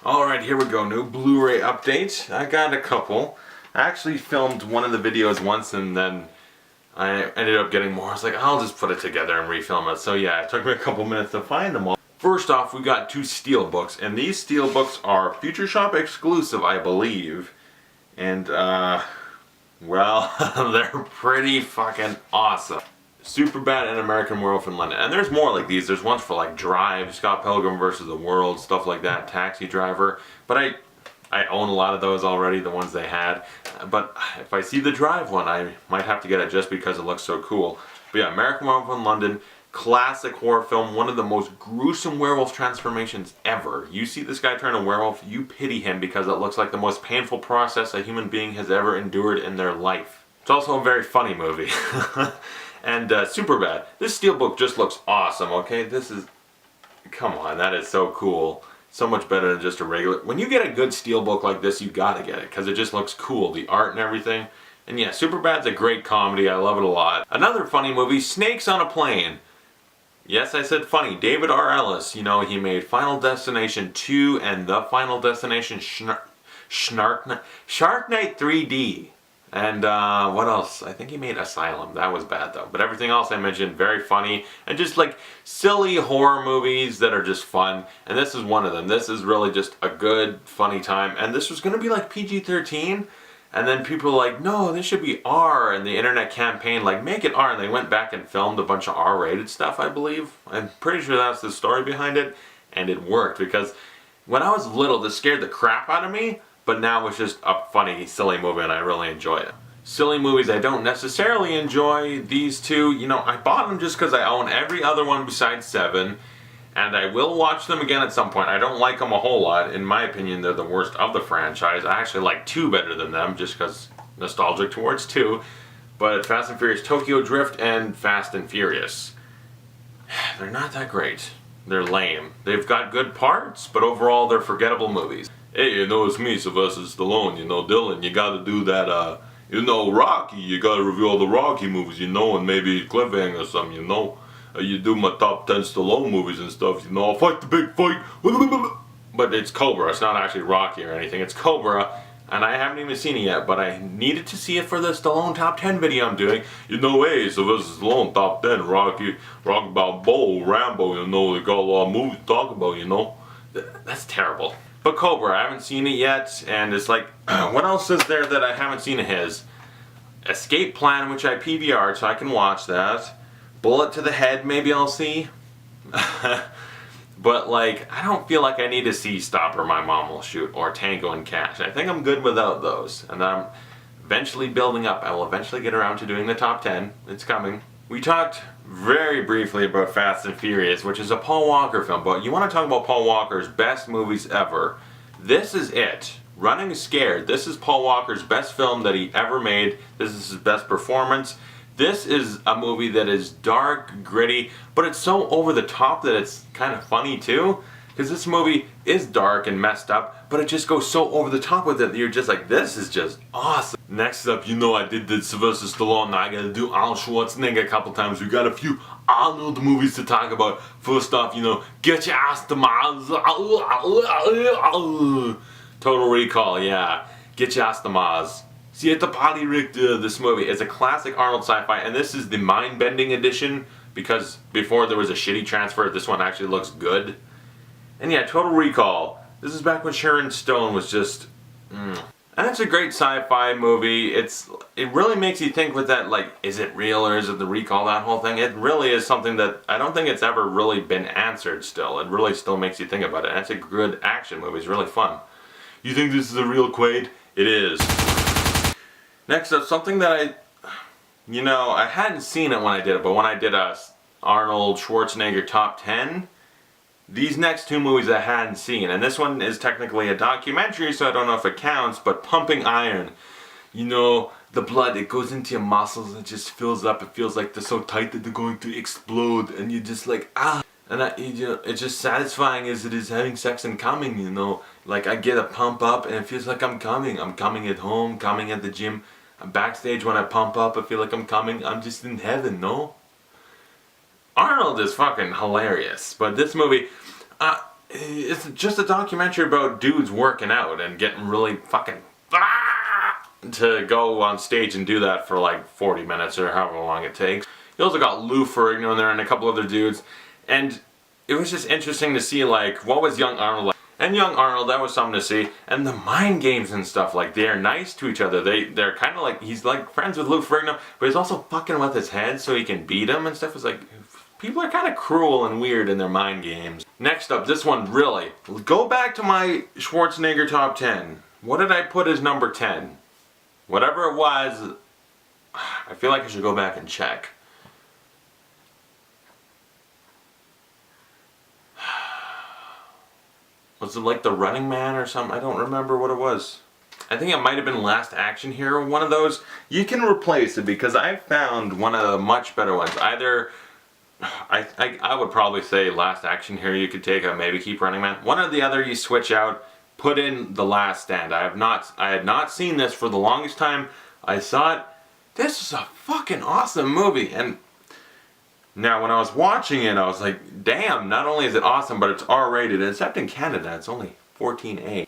Alright, here we go. New Blu-ray update. I got a couple. I actually filmed one of the videos once and then I ended up getting more. I was like, I'll just put it together and refilm it. So yeah, it took me a couple minutes to find them all. First off, we got 2 Steelbooks, and these Steelbooks are Future Shop exclusive, I believe. And, well, they're pretty fucking awesome. Superbad and American Werewolf in London. And there's more like these. There's ones for like Drive, Scott Pilgrim vs. the World, stuff like that, Taxi Driver. But I own a lot of those already, the ones they had. But if I see the Drive one, I might have to get it just because it looks so cool. But yeah, American Werewolf in London, classic horror film, one of the most gruesome werewolf transformations ever. You see this guy turn a werewolf, you pity him because it looks like the most painful process a human being has ever endured in their life. It's also a very funny movie. And Superbad. This Steelbook just looks awesome, okay? This is... Come on, that is so cool. So much better than just a regular... When you get a good Steelbook like this, you gotta get it, because it just looks cool. The art and everything. And yeah, Superbad's a great comedy. I love it a lot. Another funny movie, Snakes on a Plane. Yes, I said funny. David R. Ellis, you know, he made Final Destination 2 and The Final Destination Shark Night 3D. And what else? I think he made Asylum. That was bad though. But everything else I mentioned, very funny. And just like silly horror movies that are just fun. And this is one of them. This is really just a good, funny time. And this was going to be like PG-13. And then people were like, no, this should be R. And the internet campaign, like, make it R. And they went back and filmed a bunch of R-rated stuff, I believe. I'm pretty sure that's the story behind it. And it worked because when I was little, this scared the crap out of me. But now it's just a funny, silly movie and I really enjoy it. Silly movies I don't necessarily enjoy. These two, you know, I bought them just because I own every other one besides 7. And I will watch them again at some point. I don't like them a whole lot. In my opinion, they're the worst of the franchise. I actually like 2 better than them just because nostalgic towards 2. But Fast and Furious Tokyo Drift and Fast and Furious. They're not that great. They're lame. They've got good parts, but overall they're forgettable movies. Hey, you know, it's me, Sylvester Stallone, you know, Dylan, you gotta do that, you know, Rocky, you gotta review all the Rocky movies, you know, and maybe Cliffhanger or something, you know. You do my top 10 Stallone movies and stuff, you know, I'll fight the big fight. But it's Cobra, it's not actually Rocky or anything, it's Cobra, and I haven't even seen it yet, but I needed to see it for the Stallone top 10 video I'm doing. You know, hey, Sylvester Stallone top 10, Rocky Balboa, Rambo, you know, they got a lot of movies to talk about, you know. That's terrible. But Cobra, I haven't seen it yet, and it's like, what else is there that I haven't seen of his? Escape Plan, which I PVR'd, so I can watch that. Bullet to the Head, maybe I'll see. But like, I don't feel like I need to see Stopper My Mom Will Shoot or Tango and Cash. I think I'm good without those, and I'm eventually building up. I will eventually get around to doing the top 10. It's coming. We talked very briefly about Fast and Furious, which is a Paul Walker film, but you want to talk about Paul Walker's best movies ever. This is it. Running Scared. This is Paul Walker's best film that he ever made. This is his best performance. This is a movie that is dark, gritty, but it's so over the top that it's kind of funny too. Because this movie is dark and messed up, but it just goes so over the top with it that you're just like, this is just awesome. Next up, you know I did the Sylvester Stallone, now I gotta do Arnold Schwarzenegger a couple times. We got a few Arnold movies to talk about. First off, you know, Get Your Ass to Mars. Total Recall, yeah. Get Your Ass to Mars. See at the party, Rick, this movie is a classic Arnold sci-fi, and this is the mind-bending edition, because before there was a shitty transfer, this one actually looks good. And yeah, Total Recall. This is back when Sharon Stone was just... And it's a great sci-fi movie. It really makes you think with that, like, is it real or is it the recall, that whole thing? It really is something that I don't think it's ever really been answered still. It really still makes you think about it. And it's a good action movie. It's really fun. You think this is a real Quaid? It is. Next up, something that I hadn't seen it when I did it, but when I did a Arnold Schwarzenegger top 10, these next 2 movies I hadn't seen, and this one is technically a documentary, so I don't know if it counts, but Pumping Iron. You know, the blood, it goes into your muscles, it just fills up, it feels like they're so tight that they're going to explode, and you're just like, ah. And it's just satisfying as it is having sex and coming, you know. Like, I get a pump up, and it feels like I'm coming. I'm coming at home, coming at the gym. I'm backstage when I pump up, I feel like I'm coming. I'm just in heaven, no? Arnold is fucking hilarious, but this movie, it's just a documentary about dudes working out and getting really fucking to go on stage and do that for like 40 minutes or however long it takes. You also got Lou Ferrigno in there and a couple other dudes, and it was just interesting to see like what was young Arnold like. And young Arnold, that was something to see. And the mind games and stuff, like they're nice to each other. They're kind of like, he's like friends with Lou Ferrigno, but he's also fucking with his head so he can beat him and stuff. It's like, people are kind of cruel and weird in their mind games. Next up, this one really, go back to my Schwarzenegger top 10. What did I put as number 10? Whatever it was, I feel like I should go back and check. Was it like The Running Man or something? I don't remember what it was. I think it might have been Last Action Hero, one of those. You can replace it because I found one of the much better ones. Either, I would probably say Last Action Hero you could take out, maybe keep Running Man. One or the other you switch out, put in The Last Stand. I had not seen this for the longest time. I saw it. This is a fucking awesome movie. And now when I was watching it, I was like, damn, not only is it awesome, but it's R-rated. Except in Canada, it's only 14A.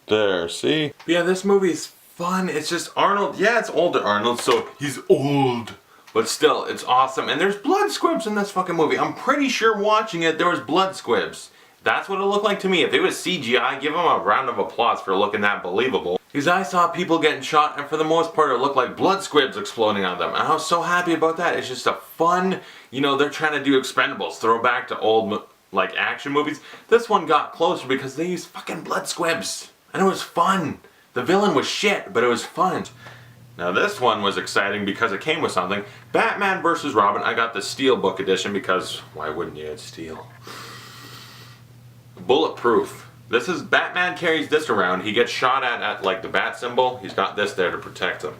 There, see? But yeah, this movie is fun. It's just Arnold. Yeah, it's older Arnold, so he's old. But still, it's awesome. And there's blood squibs in this fucking movie. I'm pretty sure watching it, there was blood squibs. That's what it looked like to me. If it was CGI, give them a round of applause for looking that believable. Because I saw people getting shot, and for the most part, it looked like blood squibs exploding on them. And I was so happy about that. It's just a fun, you know, they're trying to do Expendables, throw back to old, like, action movies. This one got closer because they used fucking blood squibs. And it was fun. The villain was shit, but it was fun. Now this one was exciting because it came with something. Batman vs. Robin. I got the Steelbook edition because why wouldn't you? It's steel. Bulletproof. This is, Batman carries this around. He gets shot at like the bat symbol. He's got this there to protect him.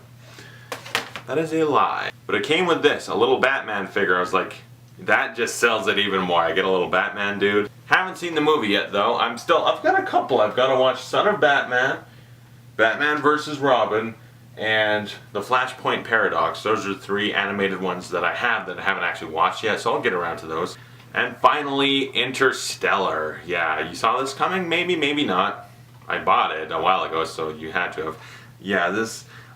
That is a lie. But it came with this, a little Batman figure. I was like, that just sells it even more. I get a little Batman dude. Haven't seen the movie yet though. I've got a couple. I've got to watch Son of Batman, Batman vs. Robin, and The Flashpoint Paradox. Those are the 3 animated ones that I have that I haven't actually watched yet, so I'll get around to those. And finally, Interstellar. Yeah, you saw this coming? Maybe, maybe not. I bought it a while ago, so you had to have. Yeah,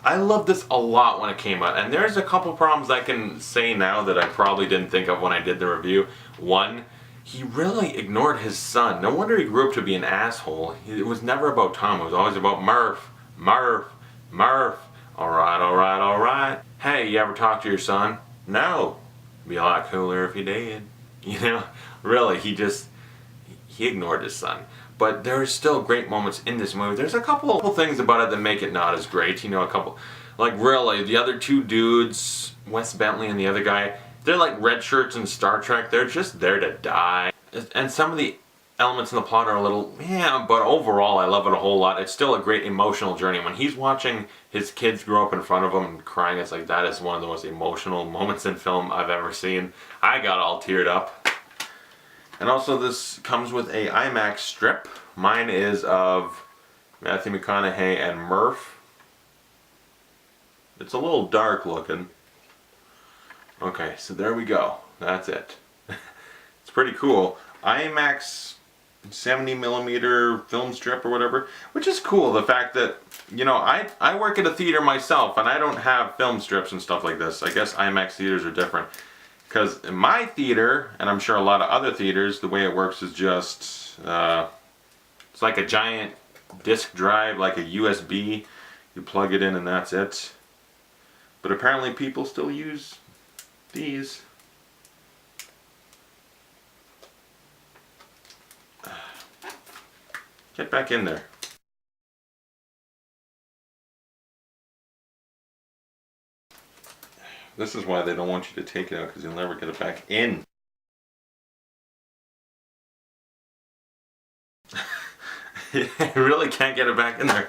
I loved this a lot when it came out. And there's a couple problems I can say now that I probably didn't think of when I did the review. One, he really ignored his son. No wonder he grew up to be an asshole. It was never about Tom. It was always about Murph. Murph. Murph. Alright, alright, alright. Hey, you ever talk to your son? No. It'd be a lot cooler if you did. You know, really, he ignored his son. But there are still great moments in this movie. There's a couple things about it that make it not as great. You know, a couple, like really, the other 2 dudes, Wes Bentley and the other guy, they're like red shirts in Star Trek. They're just there to die. And some of the elements in the plot are a little, yeah, but overall I love it a whole lot. It's still a great emotional journey. When he's watching his kids grow up in front of him and crying, it's like that is one of the most emotional moments in film I've ever seen. I got all teared up. And also this comes with a IMAX strip. Mine is of Matthew McConaughey and Murph. It's a little dark looking. Okay, so there we go. That's it. It's pretty cool. IMAX 70mm film strip or whatever, which is cool. The fact that, you know, I work at a theater myself and I don't have film strips and stuff like this. I guess IMAX theaters are different. Because in my theater, and I'm sure a lot of other theaters, the way it works is just, it's like a giant disk drive, like a USB. You plug it in and that's it. But apparently people still use these. Get back in there. This is why they don't want you to take it out, because you'll never get it back in. You really can't get it back in there.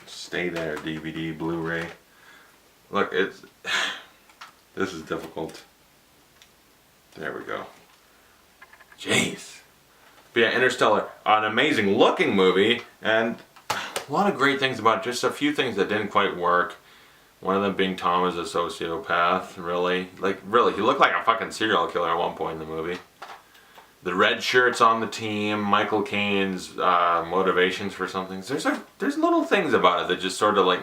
Stay there, DVD, Blu-ray. Look, this is difficult. There we go. Jeez. But yeah, Interstellar, an amazing looking movie, and a lot of great things about it. Just a few things that didn't quite work. One of them being Tom as a sociopath, really. Like, really, he looked like a fucking serial killer at one point in the movie. the red shirts on the team, Michael Caine's motivations for some things. There's little things about it that just sort of like,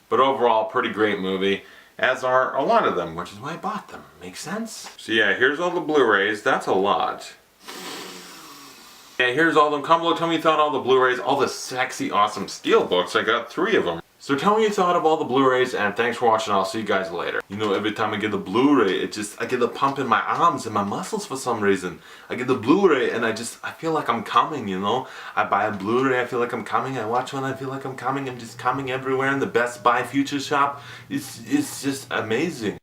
But overall, pretty great movie, as are a lot of them, which is why I bought them. Makes sense? So yeah, here's all the Blu-rays. That's a lot. Yeah, here's all them. Campbell, tell me you thought all the Blu-rays, all the sexy, awesome Steelbooks. I got 3 of them. So tell me you thought of all the Blu-rays, and thanks for watching. I'll see you guys later. You know, every time I get the Blu-ray, I get the pump in my arms and my muscles for some reason. I get the Blu-ray and I feel like I'm coming, you know? I buy a Blu-ray, I feel like I'm coming. I watch one, I feel like I'm coming. I'm just coming everywhere in the Best Buy Future Shop. It's just amazing.